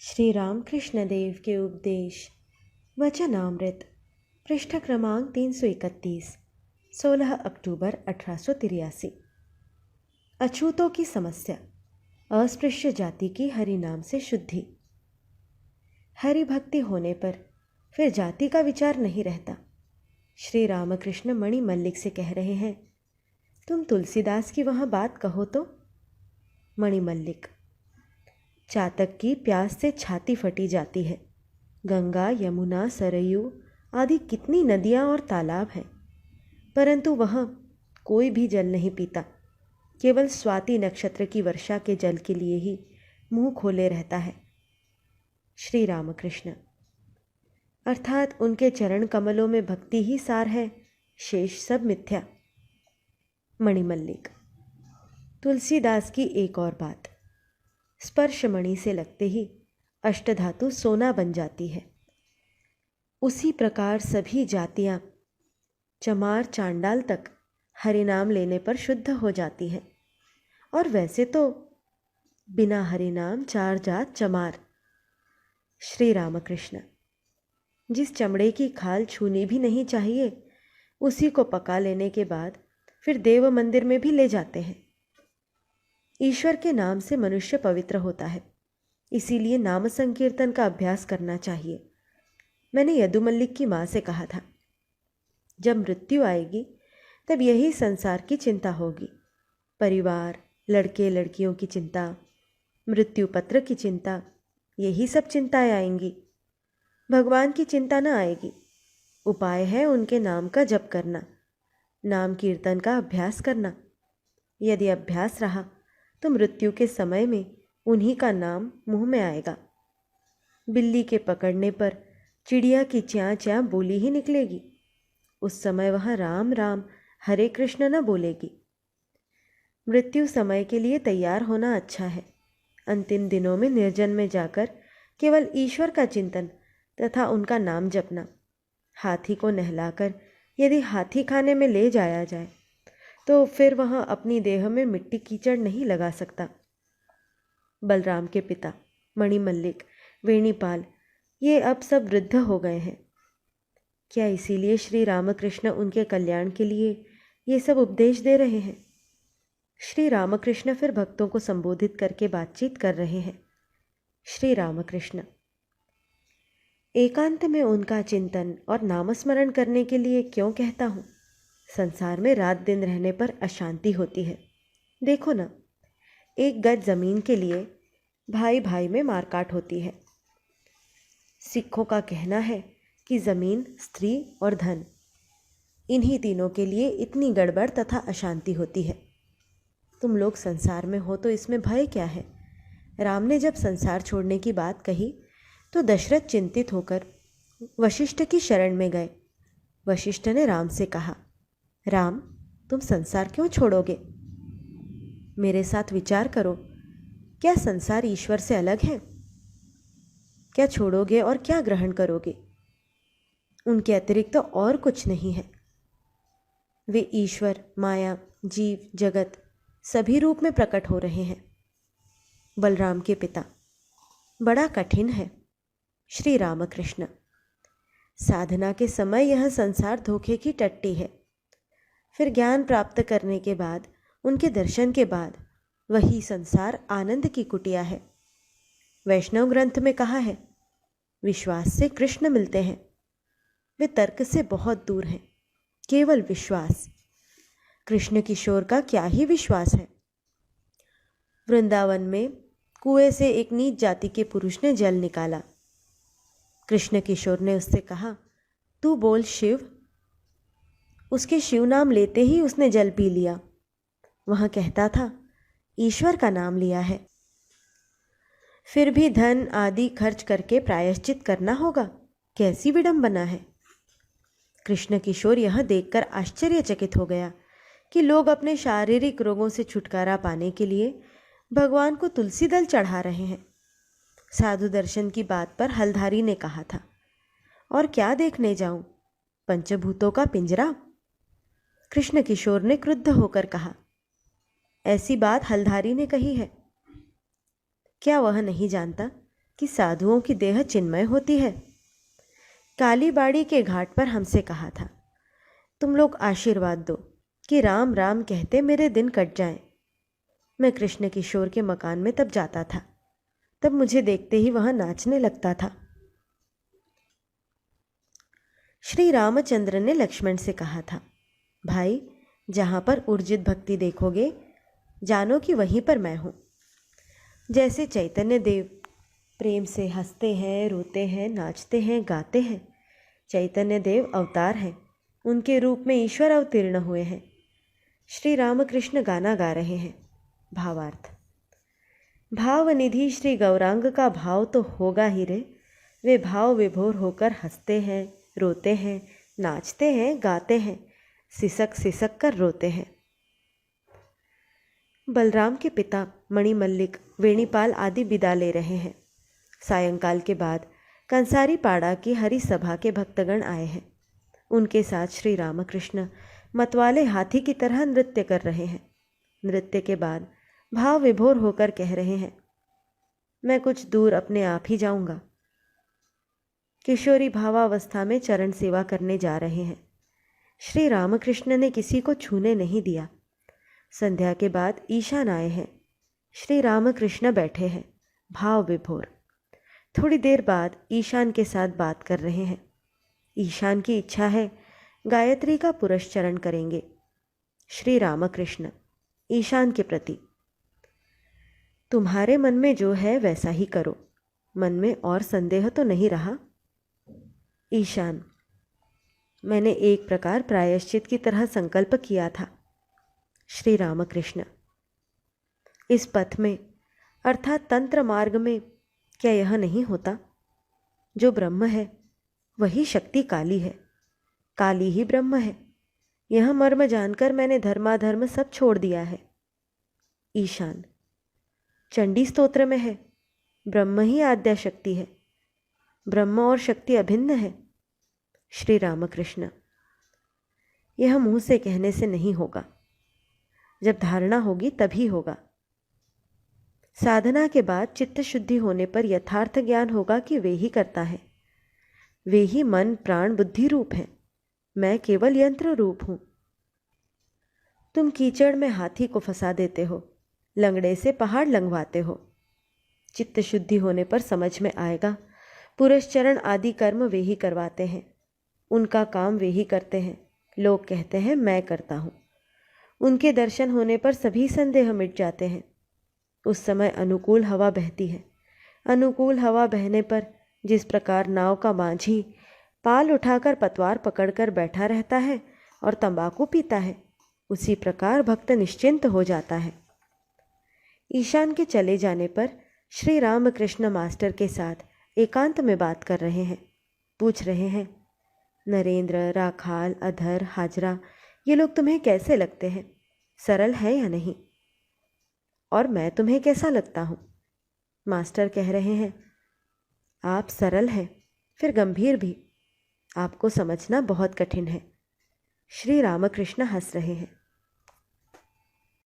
श्री रामकृष्ण देव के उपदेश वचनामृत पृष्ठ क्रमांक 331 16 अक्टूबर 1883। अछूतों की समस्या, अस्पृश्य जाति की हरि नाम से शुद्धि। हरि भक्ति होने पर फिर जाति का विचार नहीं रहता। श्री रामकृष्ण मणि मल्लिक से कह रहे हैं, तुम तुलसीदास की वहाँ बात कहो तो। मणि मल्लिक, चातक की प्यास से छाती फटी जाती है। गंगा, यमुना, सरयू आदि कितनी नदियाँ और तालाब हैं, परंतु वह कोई भी जल नहीं पीता। केवल स्वाति नक्षत्र की वर्षा के जल के लिए ही मुंह खोले रहता है। श्री रामकृष्ण, अर्थात उनके चरण कमलों में भक्ति ही सार है, शेष सब मिथ्या। मणिमल्लिक, तुलसीदास की एक और बात, स्पर्श मणि से लगते ही अष्टधातु सोना बन जाती है। उसी प्रकार सभी जातियां चमार चांडाल तक हरिनाम लेने पर शुद्ध हो जाती हैं। और वैसे तो बिना हरिनाम चार जात चमार। श्री रामकृष्ण, जिस चमड़े की खाल छूनी भी नहीं चाहिए, उसी को पका लेने के बाद फिर देव मंदिर में भी ले जाते हैं। ईश्वर के नाम से मनुष्य पवित्र होता है, इसीलिए नाम संकीर्तन का अभ्यास करना चाहिए। मैंने यदु मल्लिक की माँ से कहा था, जब मृत्यु आएगी तब यही संसार की चिंता होगी। परिवार, लड़के लड़कियों की चिंता, मृत्यु पत्र की चिंता, यही सब चिंताएं आएंगी। भगवान की चिंता न आएगी। उपाय है उनके नाम का जप करना, नाम कीर्तन का अभ्यास करना। यदि अभ्यास रहा तो मृत्यु के समय में उन्हीं का नाम मुंह में आएगा। बिल्ली के पकड़ने पर चिड़िया की च्यां च्यां बोली ही निकलेगी। उस समय वह राम राम हरे कृष्ण न बोलेगी। मृत्यु समय के लिए तैयार होना अच्छा है। अंतिम दिनों में निर्जन में जाकर केवल ईश्वर का चिंतन तथा उनका नाम जपना। हाथी को नहलाकर यदि हाथी खाने में ले जाया जाए तो फिर वह अपनी देह में मिट्टी कीचड़ नहीं लगा सकता। बलराम के पिता मणिमल्लिक, वेणीपाल, ये अब सब वृद्ध हो गए हैं। क्या इसीलिए श्री रामकृष्ण उनके कल्याण के लिए ये सब उपदेश दे रहे हैं? श्री रामकृष्ण फिर भक्तों को संबोधित करके बातचीत कर रहे हैं। श्री रामकृष्ण, एकांत में उनका चिंतन और नामस्मरण करने के लिए क्यों कहता हूँ? संसार में रात दिन रहने पर अशांति होती है। देखो ना, एक गज जमीन के लिए भाई भाई में मारकाट होती है। सिखों का कहना है कि जमीन, स्त्री और धन, इन्हीं तीनों के लिए इतनी गड़बड़ तथा अशांति होती है। तुम लोग संसार में हो तो इसमें भय क्या है? राम ने जब संसार छोड़ने की बात कही तो दशरथ चिंतित होकर वशिष्ठ की शरण में गए। वशिष्ठ ने राम से कहा, राम, तुम संसार क्यों छोड़ोगे? मेरे साथ विचार करो, क्या संसार ईश्वर से अलग है? क्या छोड़ोगे और क्या ग्रहण करोगे? उनके अतिरिक्त तो और कुछ नहीं है। वे ईश्वर, माया, जीव, जगत सभी रूप में प्रकट हो रहे हैं। बलराम के पिता, बड़ा कठिन है। श्री रामकृष्ण, साधना के समय यह संसार धोखे की टट्टी है। फिर ज्ञान प्राप्त करने के बाद, उनके दर्शन के बाद, वही संसार आनंद की कुटिया है। वैष्णव ग्रंथ में कहा है, विश्वास से कृष्ण मिलते हैं। वे तर्क से बहुत दूर हैं, केवल विश्वास। कृष्ण किशोर का क्या ही विश्वास है। वृंदावन में कुएं से एक नीच जाति के पुरुष ने जल निकाला। कृष्ण किशोर ने उससे कहा, तू बोल शिव। उसके शिव नाम लेते ही उसने जल पी लिया। वह कहता था, ईश्वर का नाम लिया है। फिर भी धन आदि खर्च करके प्रायश्चित करना होगा, कैसी विडंबना है। कृष्ण किशोर यह देखकर आश्चर्यचकित हो गया कि लोग अपने शारीरिक रोगों से छुटकारा पाने के लिए भगवान को तुलसी दल चढ़ा रहे हैं। साधु दर्शन की बात पर हलधारी ने कहा था, और क्या देखने जाऊं, पंचभूतों का पिंजरा? कृष्ण किशोर ने क्रुद्ध होकर कहा, ऐसी बात हलधारी ने कही है। क्या वह नहीं जानता कि साधुओं की देह चिन्मय होती है। कालीबाड़ी के घाट पर हमसे कहा था, तुम लोग आशीर्वाद दो कि राम राम कहते मेरे दिन कट जाएं। मैं कृष्ण किशोर के मकान में तब जाता था, तब मुझे देखते ही वहां नाचने लगता था। श्री रामचंद्र ने लक्ष्मण से कहा था, भाई जहां पर उर्जित भक्ति देखोगे जानो कि वहीं पर मैं हूं। जैसे चैतन्य देव प्रेम से हंसते हैं, रोते हैं, नाचते हैं, गाते हैं, चैतन्य देव अवतार हैं, उनके रूप में ईश्वर अवतीर्ण हुए हैं। श्री रामकृष्ण गाना गा रहे हैं। भावार्थ, भावनिधि श्री गौरांग का भाव तो होगा ही रे, वे भाव विभोर होकर हंसते हैं, रोते हैं, नाचते हैं, गाते हैं, सिसक सिसक कर रोते हैं। बलराम के पिता मणिमल्लिक, वेणीपाल आदि विदा ले रहे हैं। सायंकाल के बाद कंसारी पाड़ा की हरि सभा के भक्तगण आए हैं। उनके साथ श्री रामकृष्ण मतवाले हाथी की तरह नृत्य कर रहे हैं। नृत्य के बाद भाव विभोर होकर कह रहे हैं, मैं कुछ दूर अपने आप ही जाऊंगा। किशोरी भावावस्था में चरण सेवा करने जा रहे हैं। श्री रामकृष्ण ने किसी को छूने नहीं दिया। संध्या के बाद ईशान आए हैं। श्री रामकृष्ण बैठे हैं, भाव विभोर। थोड़ी देर बाद ईशान के साथ बात कर रहे हैं। ईशान की इच्छा है गायत्री का पुरस्चरण करेंगे। श्री रामकृष्ण ईशान के प्रति, तुम्हारे मन में जो है वैसा ही करो, मन में और संदेह तो नहीं रहा। ईशान, मैंने एक प्रकार प्रायश्चित की तरह संकल्प किया था। श्री रामकृष्ण, इस पथ में अर्थात तंत्र मार्ग में क्या यह नहीं होता? जो ब्रह्म है वही शक्ति काली है, काली ही ब्रह्म है। यह मर्म जानकर मैंने धर्माधर्म सब छोड़ दिया है। ईशान, चंडी स्तोत्र में है, ब्रह्म ही आद्या शक्ति है, ब्रह्म और शक्ति अभिन्न है। श्री रामकृष्ण, यह मुंह से कहने से नहीं होगा, जब धारणा होगी तभी होगा। साधना के बाद चित्त शुद्धि होने पर यथार्थ ज्ञान होगा कि वे ही करता है, वे ही मन प्राण बुद्धि रूप है, मैं केवल यंत्र रूप हूं। तुम कीचड़ में हाथी को फंसा देते हो, लंगड़े से पहाड़ लंघवाते हो। चित्त शुद्धि होने पर समझ में आएगा पुरस्चरण आदि कर्म वे ही करवाते हैं, उनका काम वे ही करते हैं। लोग कहते हैं मैं करता हूँ। उनके दर्शन होने पर सभी संदेह मिट जाते हैं। उस समय अनुकूल हवा बहती है। अनुकूल हवा बहने पर जिस प्रकार नाव का माझी पाल उठाकर पतवार पकड़कर बैठा रहता है और तंबाकू पीता है, उसी प्रकार भक्त निश्चिंत हो जाता है। ईशान के चले जाने पर श्री रामकृष्ण मास्टर के साथ एकांत में बात कर रहे हैं। पूछ रहे हैं, नरेंद्र, राखाल, अधर, हाजरा, ये लोग तुम्हें कैसे लगते हैं? सरल है या नहीं? और मैं तुम्हें कैसा लगता हूँ? मास्टर कह रहे हैं, आप सरल हैं, फिर गंभीर भी। आपको समझना बहुत कठिन है। श्री रामकृष्ण हंस रहे हैं।